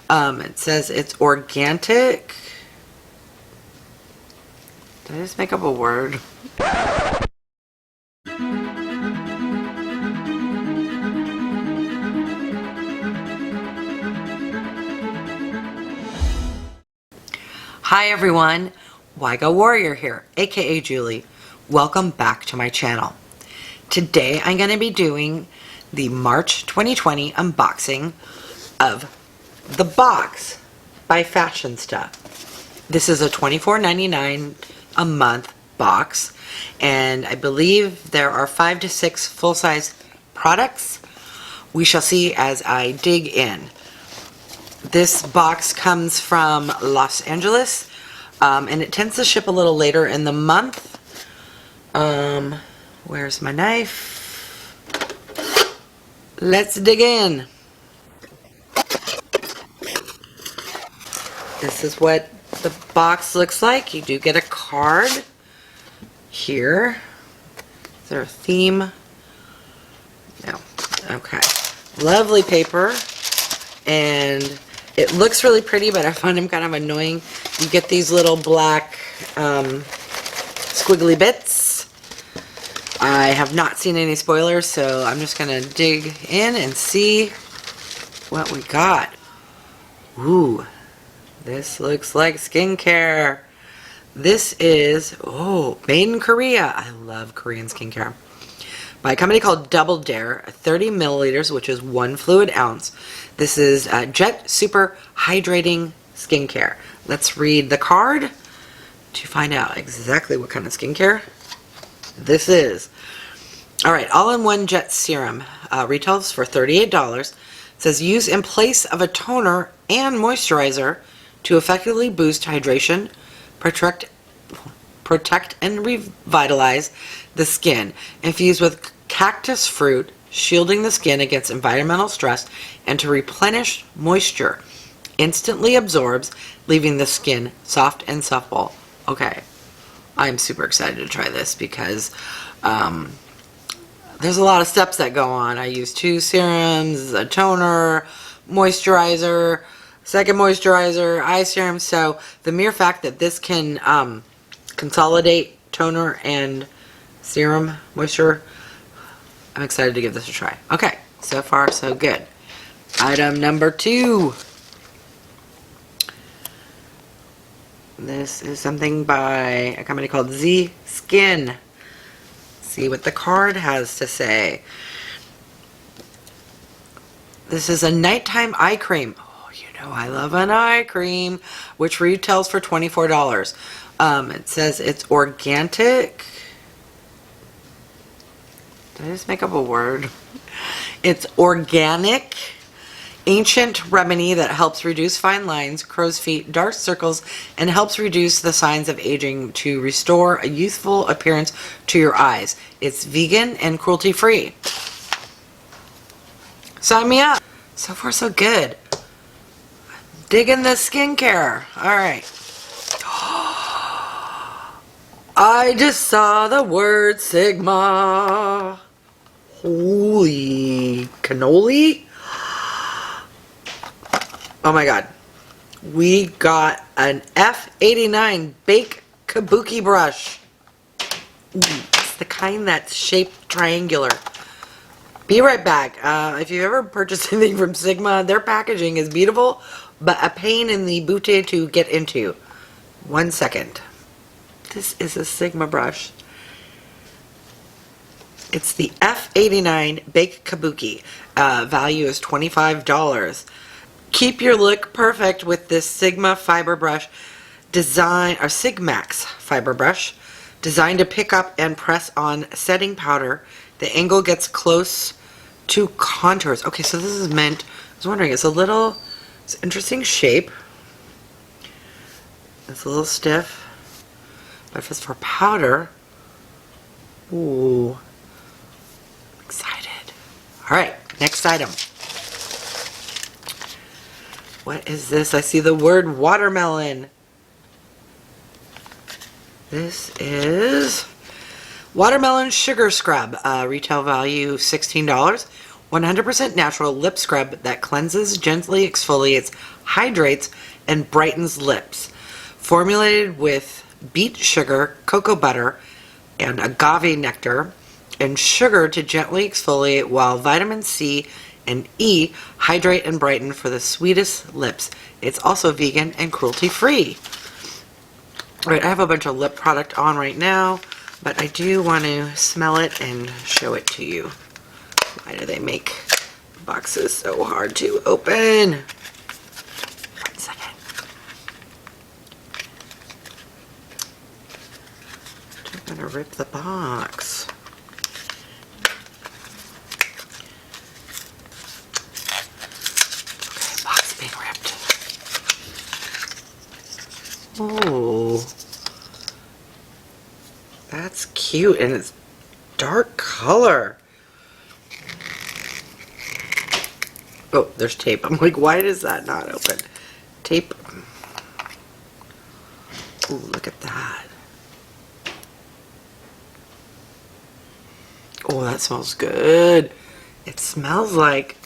It says it's Girlactik. Did I just make up a word? Hi everyone, Wygo Warrior here, aka Julie. Welcome back to my channel. Today I'm going to be doing the March 2020 unboxing of the box by Fashionsta. This is a $24.99 a month box, and I believe there are 5 to 6 full-size products. We shall see as I dig in. This box comes from Los Angeles, and it tends to ship a little later in the month. Where's my knife? Let's dig in. This is what the box looks like. You do get a card here. Is there a theme? No. Okay. Lovely paper. And it looks really pretty, but I find them kind of annoying. You get these little black squiggly bits. I have not seen any spoilers, so I'm just going to dig in and see what we got. Ooh. This looks like skincare. This is, made in Korea. I love Korean skincare. By a company called Double Dare, 30 milliliters, which is 1 fluid ounce. This is Jet Super Hydrating Skincare. Let's read the card to find out exactly what kind of skincare this is. Alright, all-in-one Jet Serum retails for $38. It says use in place of a toner and moisturizer to effectively boost hydration, protect and revitalize the skin. Infused with cactus fruit, shielding the skin against environmental stress and to replenish moisture. Instantly absorbs, leaving the skin soft and supple. Okay, I'm super excited to try this because there's a lot of steps that go on. I use 2 serums, a toner, moisturizer, second moisturizer, eye serum. So the mere fact that this can consolidate toner and serum moisture, I'm excited to give this a try. Okay, so far so good. Item number 2. This is something by a company called Z Skin. See what the card has to say. This is a nighttime eye cream. You know I love an eye cream, which retails for $24. It says it's Girlactik. Did I just make up a word? It's organic, ancient remedy that helps reduce fine lines, crow's feet, dark circles, and helps reduce the signs of aging to restore a youthful appearance to your eyes. It's vegan and cruelty-free. Sign me up. So far so good. Digging the skincare. Alright. I just saw the word Sigma. Holy cannoli. Oh my god. We got an F89 Bake Kabuki brush. It's the kind that's shaped triangular. Be right back. If you've ever purchased anything from Sigma, their packaging is beautiful, but a pain in the booty to get into. 1 second. This is a Sigma brush. It's the F89 Bake Kabuki. Value is $25. Keep your look perfect with this Sigma fiber brush Sigmax fiber brush, designed to pick up and press on setting powder. The angle gets close to contours. Okay, so this is meant, I was wondering, it's an interesting shape. It's a little stiff, but if it's for powder, ooh, I'm excited. Alright, next item. What is this? I see the word watermelon. This is Watermelon Sugar Scrub. Retail value $16. 100% natural lip scrub that cleanses, gently exfoliates, hydrates, and brightens lips. Formulated with beet sugar, cocoa butter, and agave nectar, and sugar to gently exfoliate, while vitamin C and E hydrate and brighten for the sweetest lips. It's also vegan and cruelty-free. Alright, I have a bunch of lip product on right now, but I do want to smell it and show it to you. Why do they make boxes so hard to open? 1 second. I'm gonna rip the box. Okay, box being ripped. Oh, that's cute, and it's dark color. Oh, there's tape. I'm like, why does that not open? Tape. Ooh, look at that. Oh, that smells good. It smells like,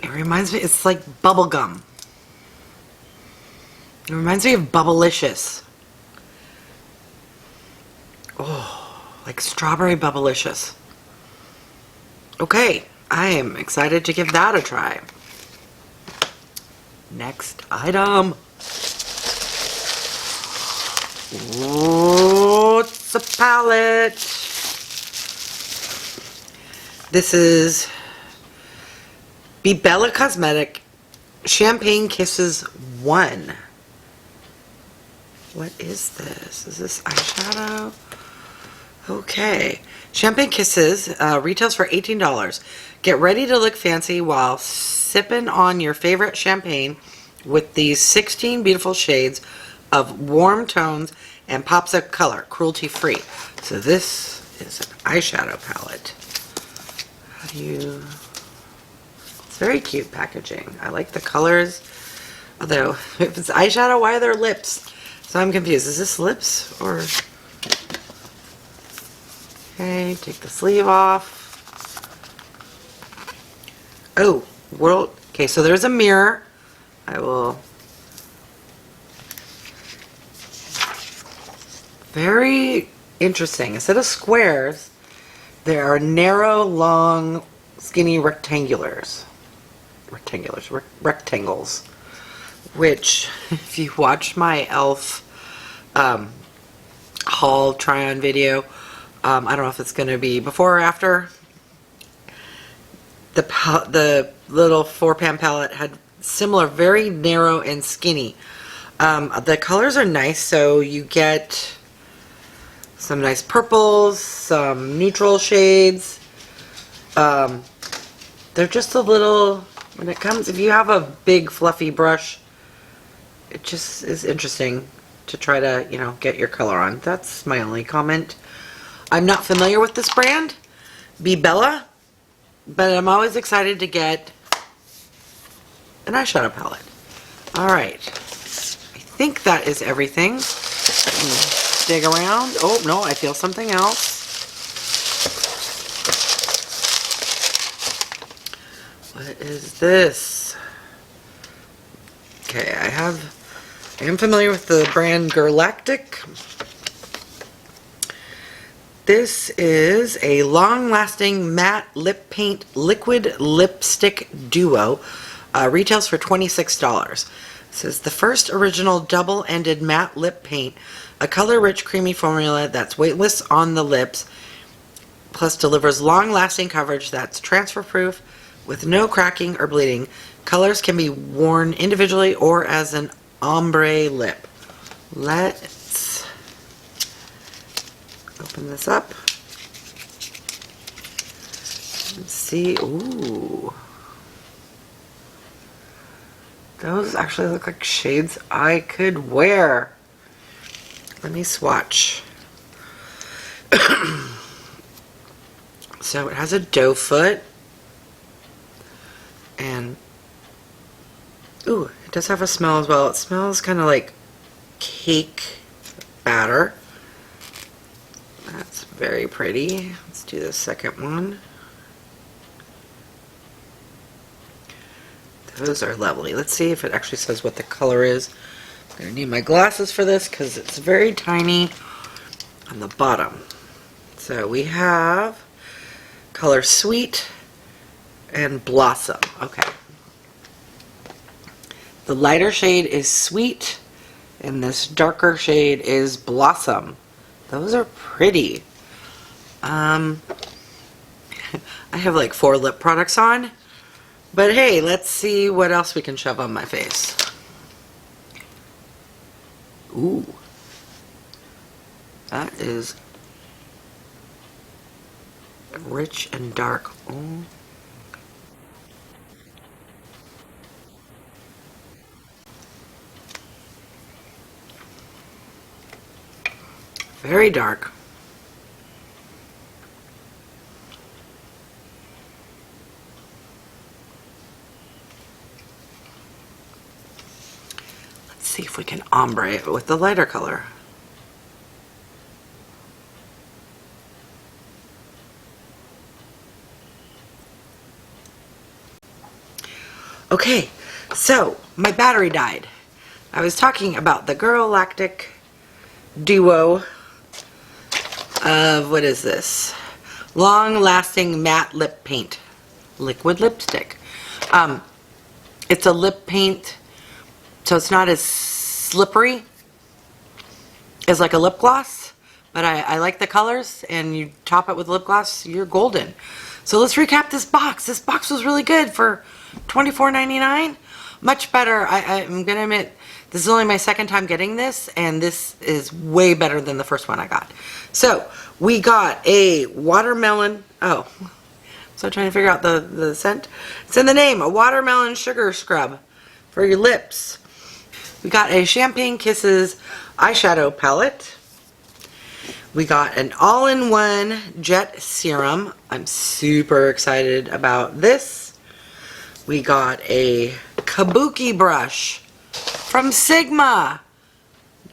it reminds me, it's like bubble gum. It reminds me of Bubblicious. Oh, like strawberry Bubblicious. Okay, I am excited to give that a try. Next item. Oh, it's a palette. This is BeBella Cosmetic Champagne Kisses 1. What is this? Is this eyeshadow? Okay. Champagne Kisses retails for $18. Get ready to look fancy while sipping on your favorite champagne with these 16 beautiful shades of warm tones and pops of color, cruelty-free. So this is an eyeshadow palette. How do you... It's very cute packaging. I like the colors. Although, if it's eyeshadow, why are there lips? So I'm confused. Is this lips or... Okay, take the sleeve off. Oh, world. Okay, so there's a mirror. I will... Very interesting. Instead of squares, there are narrow, long, skinny rectangles. Rectangles. Which, if you watch my e.l.f. haul try-on video, I don't know if it's going to be before or after. The little 4-pan palette had similar, very narrow and skinny. The colors are nice, so you get some nice purples, some neutral shades. They're just a little, when it comes, if you have a big fluffy brush, it just is interesting to try to, you know, get your color on. That's my only comment. I'm not familiar with this brand, BeBella, but I'm always excited to get an eyeshadow palette. Alright, I think that is everything. Let me dig around. Oh, no, I feel something else. What is this? Okay, I am familiar with the brand Girlactik. This is a long-lasting matte lip paint liquid lipstick duo. Retails for $26. This is the first original double-ended matte lip paint, a color-rich creamy formula that's weightless on the lips, plus delivers long-lasting coverage that's transfer-proof with no cracking or bleeding. Colors can be worn individually or as an ombre lip. Let's open this up and see. Ooh. Those actually look like shades I could wear. Let me swatch. So it has a doe foot. And, ooh, it does have a smell as well. It smells kind of like cake batter. That's very pretty. Let's do the second one. Those are lovely. Let's see if it actually says what the color is. I'm going to need my glasses for this because it's very tiny on the bottom. So we have color Sweet and Blossom. Okay. The lighter shade is Sweet and this darker shade is Blossom. Those are pretty. I have like 4 lip products on. But hey, let's see what else we can shove on my face. Ooh. That is rich and dark. Ooh. Very dark. Let's see if we can ombre it with the lighter color. Okay, so my battery died. I was talking about the Girlactik duo of, what is this? Long-lasting matte lip paint. Liquid lipstick. It's a lip paint, so it's not as slippery as like a lip gloss, but I like the colors, and you top it with lip gloss, you're golden. So let's recap this box. This box was really good for $24.99. Much better. I'm gonna admit, this is only my second time getting this, and this is way better than the first one I got. So we got a watermelon. Oh, so I'm trying to figure out the scent. It's in the name, a watermelon sugar scrub for your lips. We got a Champagne Kisses eyeshadow palette. We got an all-in-one Jet Serum. I'm super excited about this. We got a Kabuki brush from Sigma.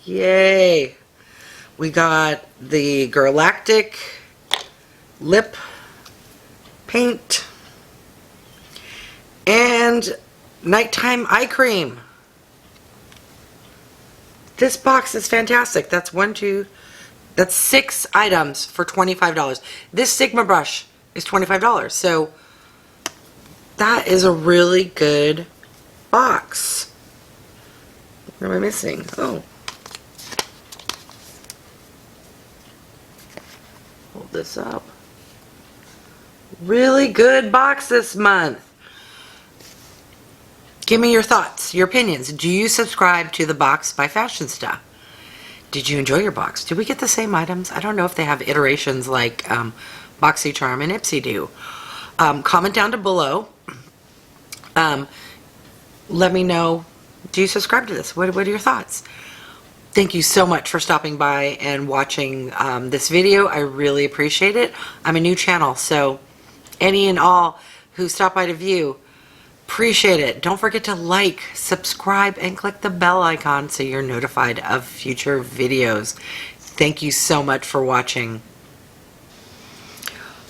Yay. We got the Girlactik lip paint and Nighttime eye cream. This box is fantastic. That's 6 items for $25. This Sigma brush is $25. So that is a really good box. What am I missing? Oh. Hold this up. Really good box this month. Give me your thoughts, your opinions. Do you subscribe to the box by Fashionsta? Did you enjoy your box? Did we get the same items? I don't know if they have iterations like BoxyCharm and Ipsy do. Comment down below. Let me know, do you subscribe to this? What are your thoughts? Thank you so much for stopping by and watching this video. I really appreciate it. I'm a new channel, so any and all who stop by to view, appreciate it. Don't forget to like, subscribe, and click the bell icon so you're notified of future videos. Thank you so much for watching.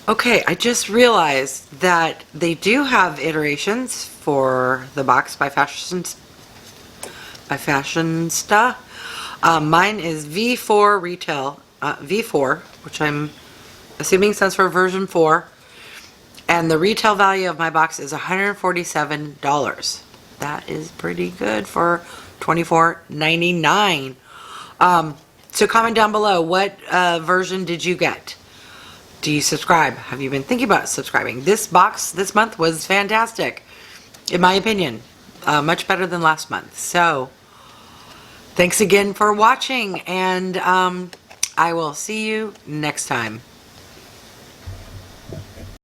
Okay, I just realized that they do have iterations for the box by Fashionsta. Mine is V4 retail, V4, which I'm assuming stands for version 4. And the retail value of my box is $147. That is pretty good for $24.99. So comment down below, what version did you get? Do you subscribe? Have you been thinking about subscribing? This box this month was fantastic, in my opinion. Much better than last month. So thanks again for watching, and I will see you next time.